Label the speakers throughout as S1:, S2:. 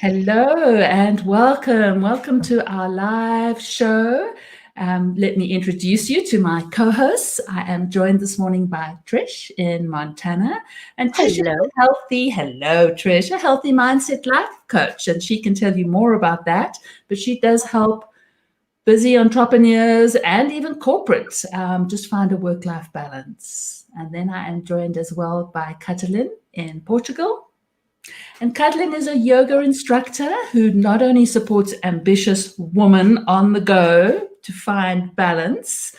S1: Hello and welcome. Welcome to our live show. Let me introduce you to my co-hosts. I am joined this morning by Trish in Montana. And Trish is
S2: Hello.
S1: hello Trish, a healthy mindset life coach. And she can tell you more about that. But she does help busy entrepreneurs and even corporates just find a work-life balance. And then I am joined as well by Katalin in Portugal. And Katalin is a yoga instructor who not only supports ambitious women on the go to find balance,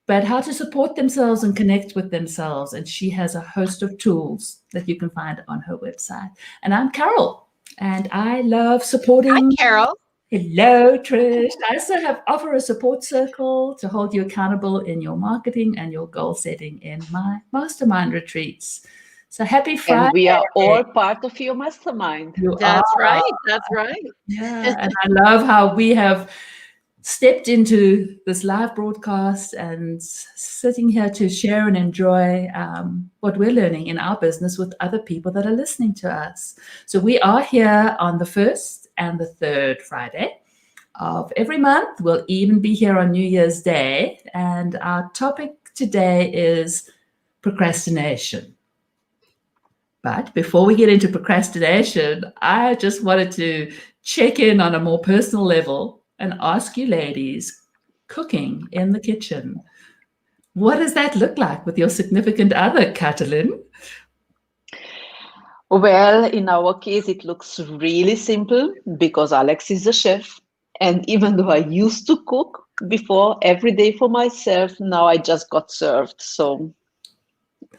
S1: but how to support themselves and connect with themselves. And she has a host of tools that you can find on her website. And I'm Carol, and I love
S2: Hi,
S1: supporting.
S2: Carol.
S1: Hello, Trish. I also offer a support circle to hold you accountable in your marketing and your goal setting in my mastermind retreats. So happy Friday.
S3: And we are all part of your mastermind.
S1: You
S2: That's
S1: are.
S2: right. That's right.
S1: Yeah, and I love how we have stepped into this live broadcast and sitting here to share and enjoy what we're learning in our business with other people that are listening to us. So we are here on the first and the third Friday of every month. We'll even be here on New Year's Day. And our topic today is procrastination. But before we get into procrastination, I just wanted to check in on a more personal level and ask you ladies, cooking in the kitchen, what does that look like with your significant other, Katalin?
S3: Well, in our case, it looks really simple because Alex is a chef. And even though I used to cook before every day for myself, now I just got served. So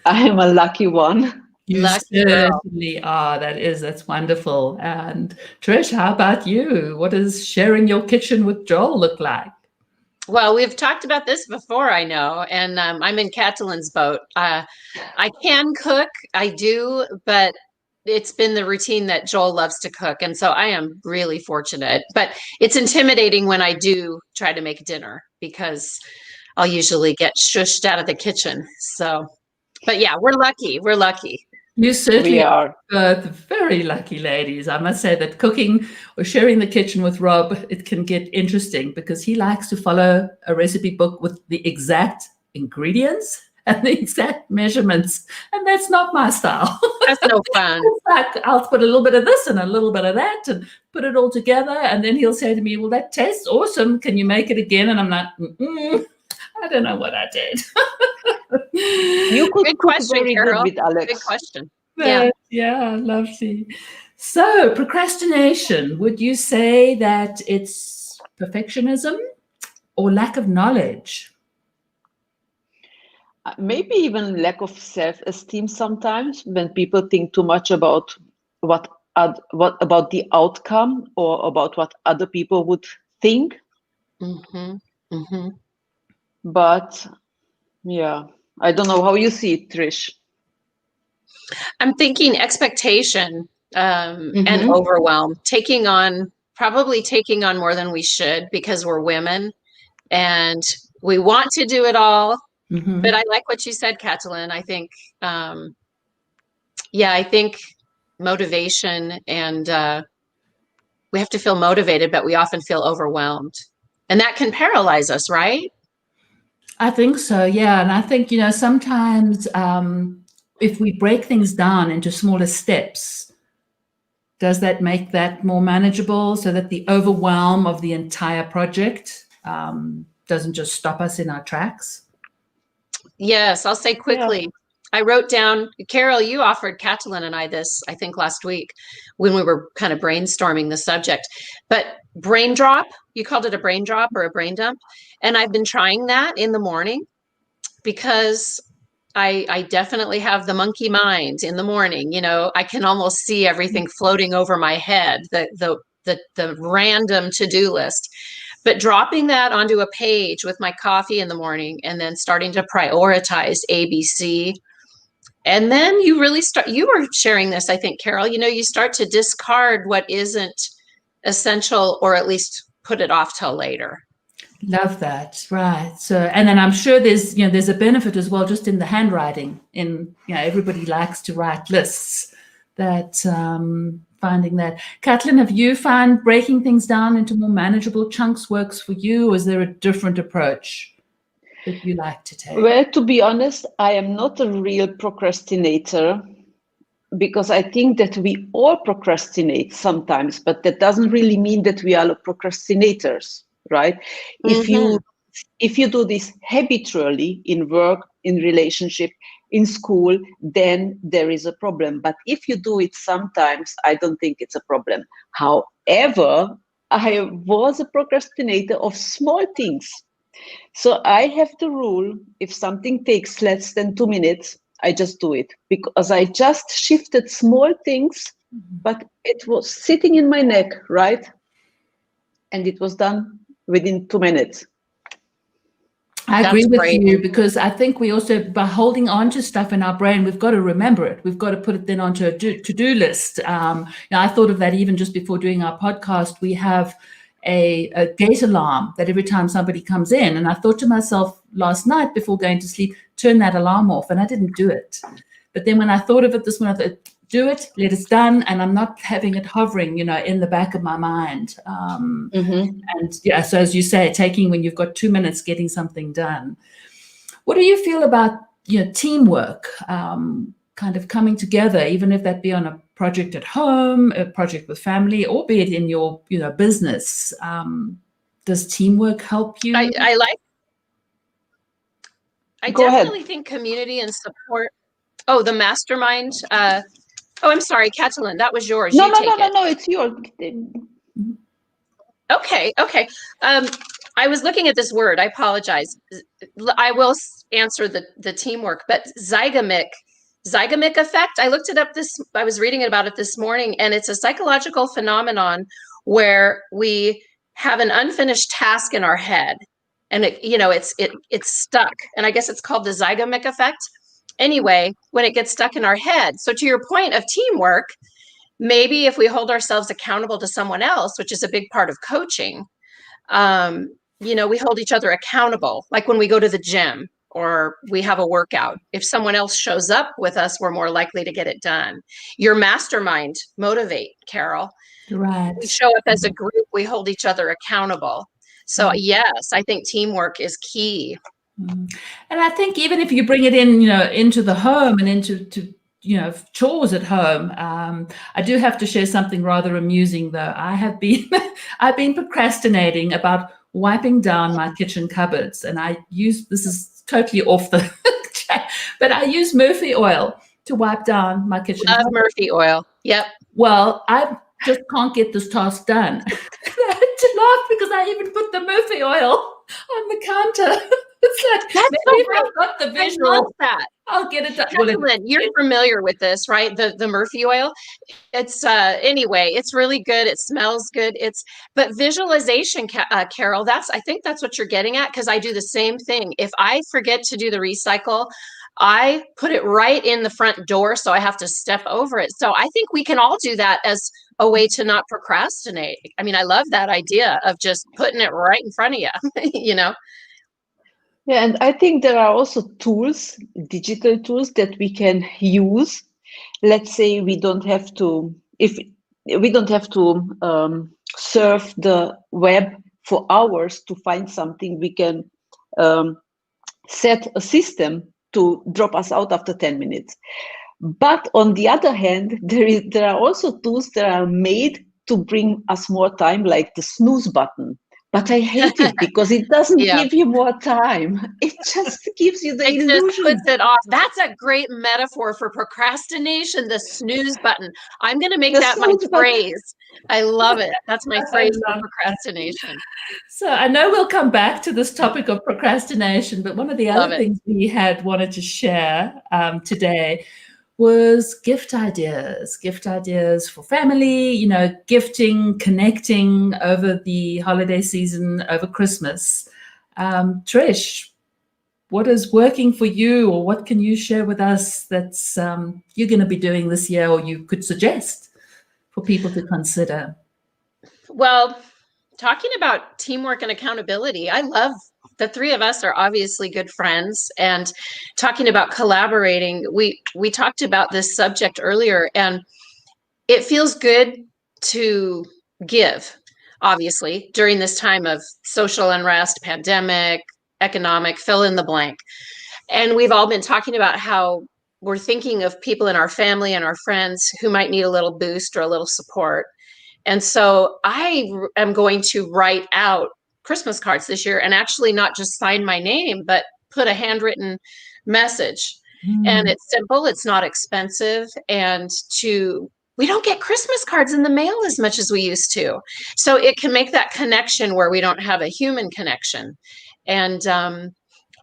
S3: I am a lucky one.
S1: You
S2: Lucky girl.
S1: certainly are. That's wonderful. And Trish, how about you? What does sharing your kitchen with Joel look like?
S2: Well, we've talked about this before, I know, and I'm in Catalin's boat. I can cook, I do, but it's been the routine that Joel loves to cook, and so I am really fortunate. But it's intimidating when I do try to make dinner because I'll usually get shushed out of the kitchen. So, but yeah, we're lucky. We're lucky.
S1: You certainly
S3: We are.
S1: both very lucky ladies. I must say that cooking or sharing the kitchen with Rob, it can get interesting because he likes to follow a recipe book with the exact ingredients and the exact measurements. And that's not my style.
S2: That's no fun.
S1: It's like I'll put a little bit of this and a little bit of that and put it all together. And then he'll say to me, well, that tastes awesome. Can you make it again? And I'm like, I don't know what I did.
S3: You could
S2: Good
S3: cook
S2: question,
S3: very
S2: Carol.
S3: good with Alex.
S2: Good question.
S1: Yeah, lovely. So, procrastination, would you say that it's perfectionism or lack of knowledge?
S3: Maybe even lack of self-esteem sometimes when people think too much about what about the outcome or about what other people would think.
S2: Mm-hmm. Mm-hmm.
S3: But yeah, I don't know how you see it, Trish.
S2: I'm thinking expectation and
S3: Mhm.
S2: overwhelm, probably taking on more than we should because we're women and we want to do it all.
S1: Mhm.
S2: But I like what you said, Katalin. I think, I think motivation and we have to feel motivated, but we often feel overwhelmed. And that can paralyze us, right?
S1: I think so, yeah. And I think, sometimes if we break things down into smaller steps, does that make that more manageable so that the overwhelm of the entire project doesn't just stop us in our tracks?
S2: Yes, I'll say quickly. Yeah. I wrote down, Carol, you offered Katalin and I this, I think last week when we were kind of brainstorming the subject, but brain drop, you called it a brain drop or a brain dump. And I've been trying that in the morning because I definitely have the monkey mind in the morning. I can almost see everything floating over my head, the random to-do list. But dropping that onto a page with my coffee in the morning and then starting to prioritize ABC. And then you really you were sharing this, I think, Carol, you start to discard what isn't essential or at least put it off till later.
S1: Love that. Right. So, and then I'm sure there's a benefit as well, just in the handwriting everybody likes to write lists that finding that. Katalin, have you found breaking things down into more manageable chunks works for you, or is there a different approach that you like to take?
S3: Well, to be honest, I am not a real procrastinator, because I think that we all procrastinate sometimes, but that doesn't really mean that we are procrastinators, right? If you do this habitually in work, in relationship, in school, then there is a problem. But if you do it sometimes, I don't think it's a problem. However, I was a procrastinator of small things. So I have the rule, if something takes less than 2 minutes, I just do it, because I just shifted small things, but it was sitting in my neck, right? And it was done within 2 minutes.
S1: I agree with you, because I think we also, by holding on to stuff in our brain, we've got to remember it. We've got to put it then onto a to-do list. I thought of that even just before doing our podcast. We have a gate alarm that every time somebody comes in, and I thought to myself last night before going to sleep, turn that alarm off, and I didn't do it. But then when I thought of it this morning, I thought, do it, let it's done, and I'm not having it hovering, in the back of my mind. And yeah, so as you say, taking when you've got 2 minutes, getting something done. What do you feel about teamwork, kind of coming together, even if that be on a project at home, a project with family, or be it in your business? Does teamwork help you?
S2: I definitely think community and support. Oh, the mastermind. I'm sorry, Katalin, that was yours.
S3: No, it's yours.
S2: Okay. I was looking at this word. I apologize. I will answer the teamwork, but zygamic effect. I looked it up I was reading about it this morning, and it's a psychological phenomenon where we have an unfinished task in our head, and it's stuck. And I guess it's called the zygamic effect. Anyway, when it gets stuck in our head. So to your point of teamwork, maybe if we hold ourselves accountable to someone else, which is a big part of coaching, we hold each other accountable. Like when we go to the gym or we have a workout, if someone else shows up with us, we're more likely to get it done. Your mastermind, motivate, Carol.
S1: Right.
S2: We show up as a group, we hold each other accountable. So yes, I think teamwork is key.
S1: And I think even if you bring it in, into the home and into chores at home, I do have to share something rather amusing though. I've been procrastinating about wiping down my kitchen cupboards, and this is totally off the chat, but I use Murphy oil to wipe down my kitchen cupboards.
S2: Murphy oil. Yep.
S1: Well, I just can't get this task done. I had to laugh because I even put the Murphy oil on the counter. It's like, maybe if I've got the visual,
S2: I love that.
S1: I'll get it done.
S2: Katalin, you're familiar with this, right? The Murphy oil. It's anyway, it's really good. It smells good. But visualization, Carol, I think that's what you're getting at, because I do the same thing. If I forget to do the recycle, I put it right in the front door, so I have to step over it. So I think we can all do that as a way to not procrastinate. I mean, I love that idea of just putting it right in front of you,
S3: Yeah, and I think there are also tools, digital tools that we can use. Let's say we don't have to surf the web for hours to find something. We can set a system to drop us out after 10 minutes. But on the other hand, there are also tools that are made to bring us more time, like the snooze button. But I hate it because it doesn't give you more time. It just gives you the illusion.
S2: It just puts it off. That's a great metaphor for procrastination, the snooze button. I'm going to make that my phrase. I love it. That's my phrase for procrastination.
S1: So I know we'll come back to this topic of procrastination, but one of the other things we had wanted to share today was gift ideas for family, gifting, connecting over the holiday season, over Christmas. Trish, what is working for you, or what can you share with us that's you're going to be doing this year, or you could suggest for people to consider?
S2: Well, talking about teamwork and accountability, I love the three of us are obviously good friends, and talking about collaborating, we talked about this subject earlier, and it feels good to give, obviously, during this time of social unrest, pandemic, economic, fill in the blank. And we've all been talking about how we're thinking of people in our family and our friends who might need a little boost or a little support. And so I am going to write out Christmas cards this year and actually not just sign my name, but put a handwritten message. And it's simple, it's not expensive. And we don't get Christmas cards in the mail as much as we used to. So it can make that connection where we don't have a human connection. And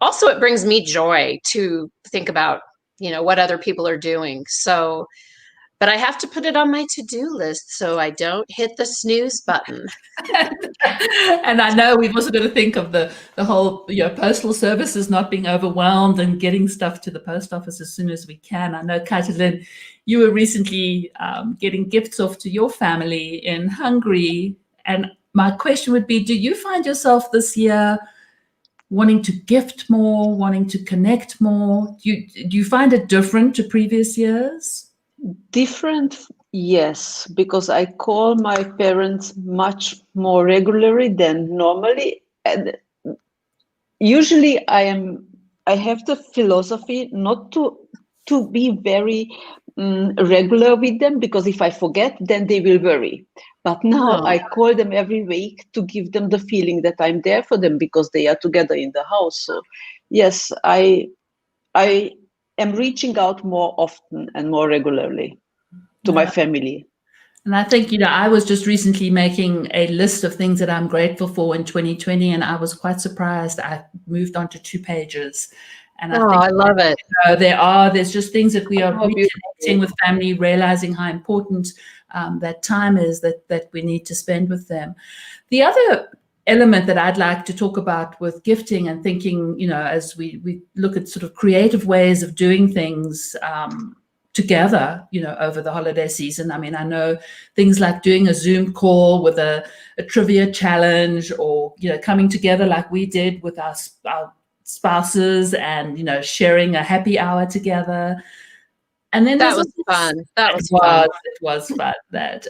S2: also it brings me joy to think about, what other people are doing. So, but I have to put it on my to-do list so I don't hit the snooze button.
S1: And I know we've also got to think of the whole, postal services not being overwhelmed and getting stuff to the post office as soon as we can. I know, Katalin, you were recently getting gifts off to your family in Hungary. And my question would be, do you find yourself this year wanting to gift more, wanting to connect more? Do you find it different to previous years?
S3: Different, yes, because I call my parents much more regularly than normally. And usually I have the philosophy not to be very regular with them, because if I forget, then they will worry. But now I call them every week to give them the feeling that I'm there for them, because they are together in the house. So yes, I am reaching out more often and more regularly to my family.
S1: And I think, I was just recently making a list of things that I'm grateful for in 2020, and I was quite surprised. I moved on to 2 pages. And
S2: I love it.
S1: There's just things that we are reconnecting with family, realizing how important that time is that we need to spend with them. The other element that I'd like to talk about with gifting and thinking, as we look at sort of creative ways of doing things together, over the holiday season. I mean, I know things like doing a Zoom call with a trivia challenge, or, coming together like we did with our spouses and, sharing a happy hour together. And then
S2: that was fun.
S1: It was fun.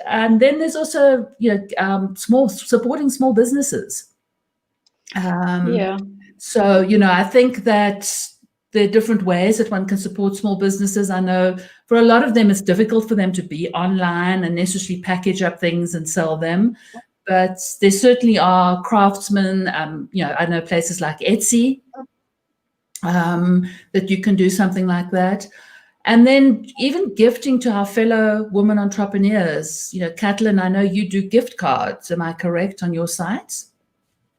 S1: And then there's also, supporting small businesses. So, I think that there are different ways that one can support small businesses. I know for a lot of them, it's difficult for them to be online and necessarily package up things and sell them. But there certainly are craftsmen, I know places like Etsy, that you can do something like that. And then even gifting to our fellow women entrepreneurs. Katalin, I know you do gift cards. Am I correct on your site?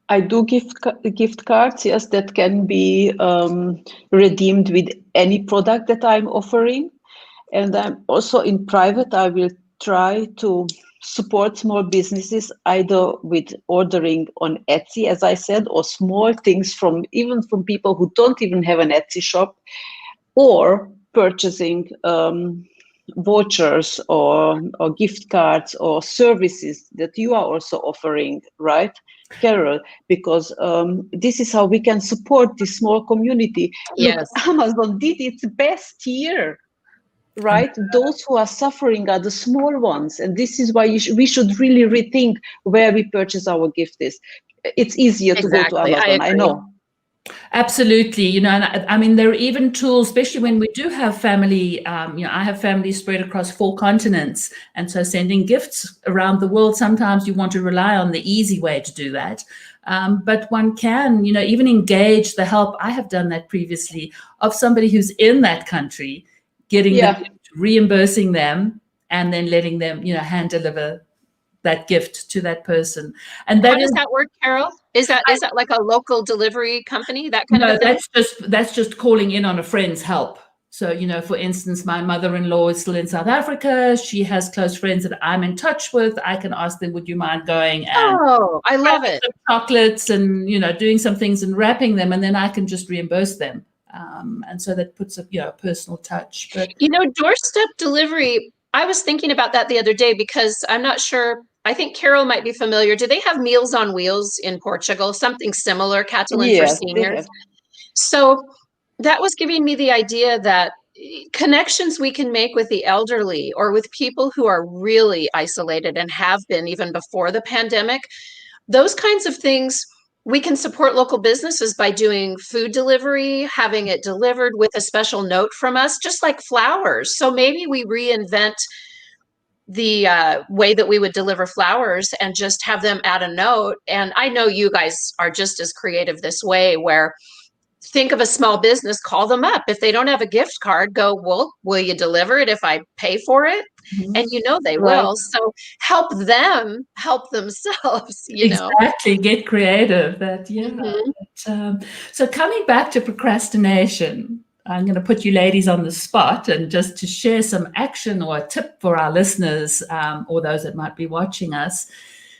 S3: I do gift cards, yes, that can be redeemed with any product that I'm offering. And I'm also in private, I will try to support small businesses, either with ordering on Etsy, as I said, or small things from people who don't even have an Etsy shop, or purchasing vouchers or gift cards or services that you are also offering, right, Carol? Because this is how we can support this small community.
S2: Yes.
S3: Look, Amazon did its best year, right? Those who are suffering are the small ones, and this is why we should really rethink where we purchase our gift is. It's easier to go to Amazon, I know.
S1: Absolutely. And I mean, there are even tools, especially when we do have family, I have family spread across 4 continents. And so sending gifts around the world, sometimes you want to rely on the easy way to do that. But one can, even engage the help. I have done that previously, of somebody who's in that country, getting them, reimbursing them, and then letting them, hand deliver that gift to that person. And
S2: how does that work, Carol? Is that like a local delivery company, that kind of thing?
S1: That's just calling in on a friend's help. So, for instance, my mother-in-law is still in South Africa. She has close friends that I'm in touch with. I can ask them, would you mind going and
S2: I love it.
S1: Chocolates and, doing some things and wrapping them, and then I can just reimburse them. And so that puts a personal touch. But
S2: doorstep delivery, I was thinking about that the other day, because I'm not sure. I think Carol might be familiar. Do they have Meals on Wheels in Portugal? Something similar, Katalin, for seniors. So that was giving me the idea that connections we can make with the elderly or with people who are really isolated and have been even before the pandemic, those kinds of things. We can support local businesses by doing food delivery, having it delivered with a special note from us, just like flowers. So maybe we reinvent the way that we would deliver flowers and just have them add a note. And I know you guys are just as creative this way, where think of a small business, call them up. If they don't have a gift card, go, well, will you deliver it if I pay for it?
S1: Mhm.
S2: And you know they
S3: Right.
S2: will. So help them help themselves, you know.
S1: Exactly. Get creative. That, yeah.
S2: Mhm.
S1: So coming back to procrastination, I'm going to put you ladies on the spot and just to share some action or a tip for our listeners or those that might be watching us.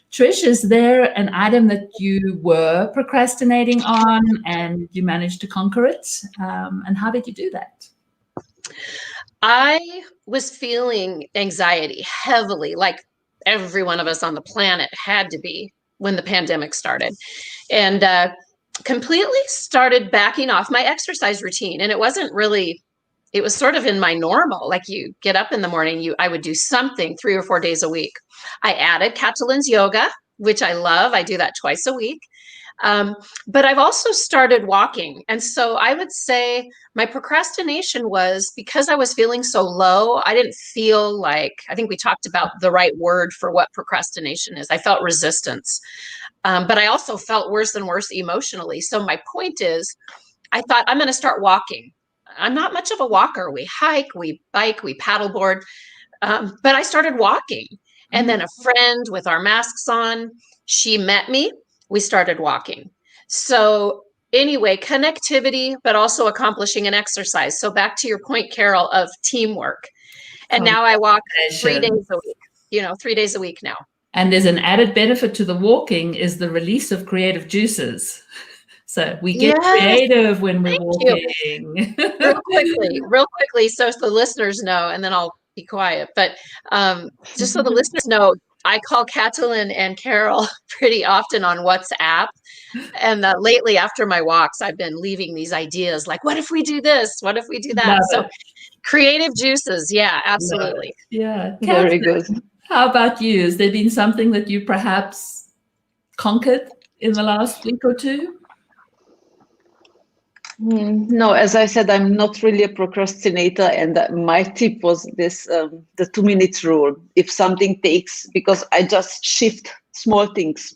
S1: Trish, is there an item that you were procrastinating on and you managed to conquer it? And how did you do that?
S2: I was feeling anxiety heavily, like every one of us on the planet had to be when the pandemic started, and completely started backing off my exercise routine. And it wasn't really, it was sort of in my normal, like you get up in the morning, I would do something 3 or 4 days a week. I added Katalin's yoga, which I love. I do that twice a week. But I've also started walking. And so I would say my procrastination was because I was feeling so low. I didn't feel like, I think we talked about the right word for what procrastination is. I felt resistance. But I also felt worse and worse emotionally. So my point is, I thought I'm going to start walking. I'm not much of a walker. We hike, we bike, we paddleboard. But I started walking. And then a friend with our masks on, she met me. We started walking. So anyway, connectivity, but also accomplishing an exercise. So back to your point, Carol, of teamwork. And now I walk 3 days a week, 3 days a week now.
S1: And there's an added benefit to the walking is the release of creative juices. So we get creative when we're walking.
S2: Real quickly, so the listeners know, and then I'll be quiet. But just so the listeners know, I call Katalin and Carol pretty often on WhatsApp. And lately, after my walks, I've been leaving these ideas like, what if we do this? What if we do that? So creative juices. Yeah, absolutely.
S1: Yeah.
S3: Very good.
S1: How about you? Has there been something that you perhaps conquered in the last week or two?
S3: No, as I said, I'm not really a procrastinator, and my tip was this: the 2 minutes rule. If something takes, because I just shift small things,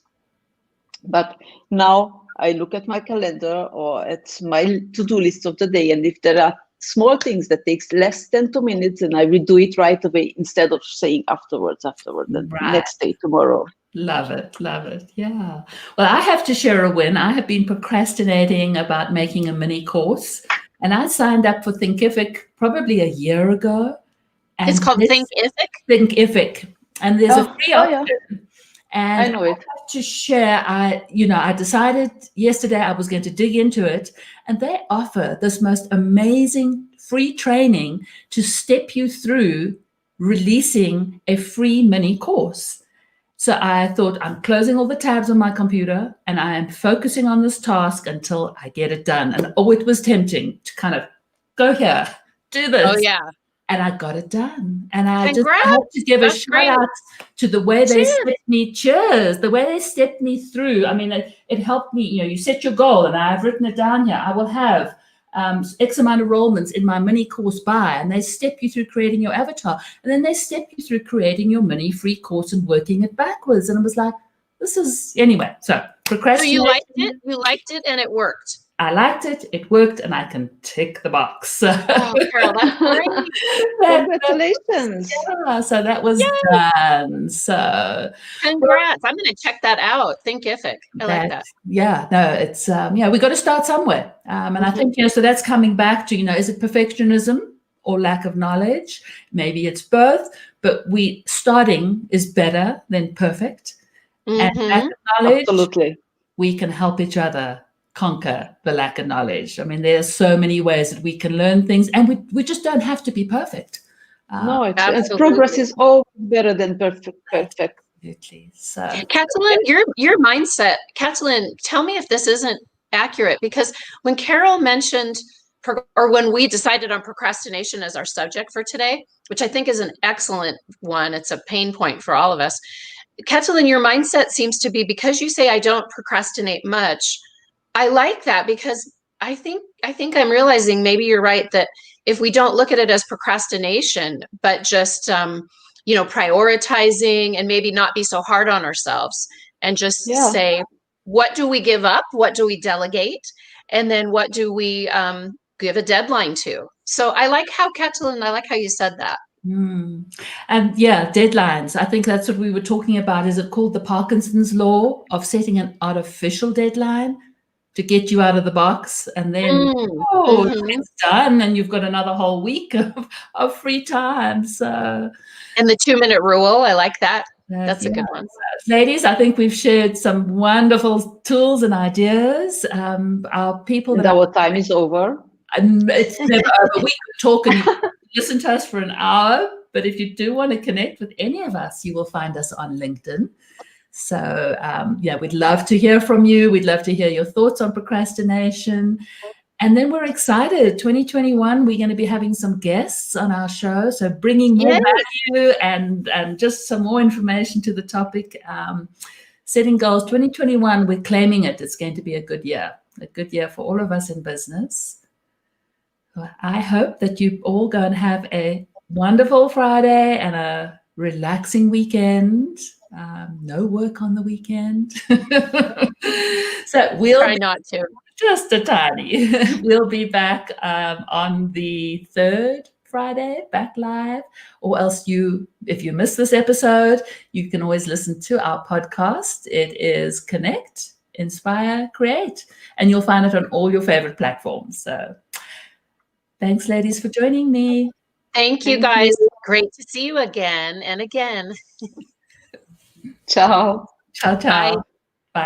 S3: but now I look at my calendar or at my to-do list of the day, and if there are small things that takes less than 2 minutes, and I will do it right away instead of saying afterwards, and next day, tomorrow.
S1: Love it. Yeah. Well, I have to share a win. I have been procrastinating about making a mini course, and I signed up for Thinkific probably a year ago. And
S2: it's called Thinkific?
S1: Thinkific. And there's a free option.
S3: Yeah.
S1: And
S3: I know it.
S1: I have to share, I decided yesterday I was going to dig into it, and they offer this most amazing free training to step you through releasing a free mini course. So I thought, I'm closing all the tabs on my computer and I am focusing on this task until I get it done. And it was tempting to kind of go here, do this.
S2: Oh, yeah.
S1: And I got it done. And I have to give a shout out to the way they stepped me, the way they stepped me through. I mean, it helped me, you set your goal, and I've written it down here. I will have X amount of enrollments in my mini course and they step you through creating your avatar, and then they step you through creating your mini free course and working it backwards. And I was like, this is, anyway, so procrastination.
S2: So you liked it and it worked.
S1: I liked it, it worked, and I can tick the box.
S2: Oh, Carol, that's great.
S3: Congratulations.
S1: Yeah, so that was done. So
S2: congrats. I'm going to check that out. Thinkific. I like that.
S1: Yeah, no, it's, we got to start somewhere. And I think, so that's coming back to, is it perfectionism or lack of knowledge? Maybe it's both, but starting is better than perfect. And lack of knowledge,
S3: absolutely,
S1: we can help each other conquer the lack of knowledge. I mean, there's so many ways that we can learn things, and we just don't have to be perfect.
S3: No, progress is always better than perfect.
S1: Absolutely. So,
S2: Katalin, your mindset, Katalin, tell me if this isn't accurate, because when Carol mentioned or when we decided on procrastination as our subject for today, which I think is an excellent one. It's a pain point for all of us. Katalin, your mindset seems to be, because you say I don't procrastinate much. I like that, because I think I'm realizing maybe you're right, that if we don't look at it as procrastination, but just prioritizing, and maybe not be so hard on ourselves, and just say, what do we give up? What do we delegate? And then what do we give a deadline to? So I like how, Katalin, I like how you said that.
S1: And yeah, deadlines. I think that's what we were talking about. Is it called the Parkinson's law of setting an artificial deadline to get you out of the box? And then, it's done, and you've got another whole week of free time. So,
S2: and the 2-minute rule, I like that. That's a good one.
S1: Ladies, I think we've shared some wonderful tools and ideas. Our people that
S3: our time is over.
S1: It's never over. We could talk and you could listen to us for an hour, but if you do want to connect with any of us, you will find us on LinkedIn. So we'd love to hear from you. We'd love to hear your thoughts on procrastination. And then we're excited. 2021, we're going to be having some guests on our show. So bringing more value and just some more information to the topic. Setting goals 2021, we're claiming it. It's going to be a good year for all of us in business. Well, I hope that you all go and have a wonderful Friday and a relaxing weekend. No work on the weekend. So we'll
S2: try not to.
S1: Just a tiny. We'll be back on the 3rd Friday, back live. Or else if you miss this episode, you can always listen to our podcast. It is Connect, Inspire, Create. And you'll find it on all your favorite platforms. So thanks, ladies, for joining me.
S2: Thank you, guys. Great to see you again and again.
S3: Ciao.
S1: Ciao, ciao.
S2: Bye.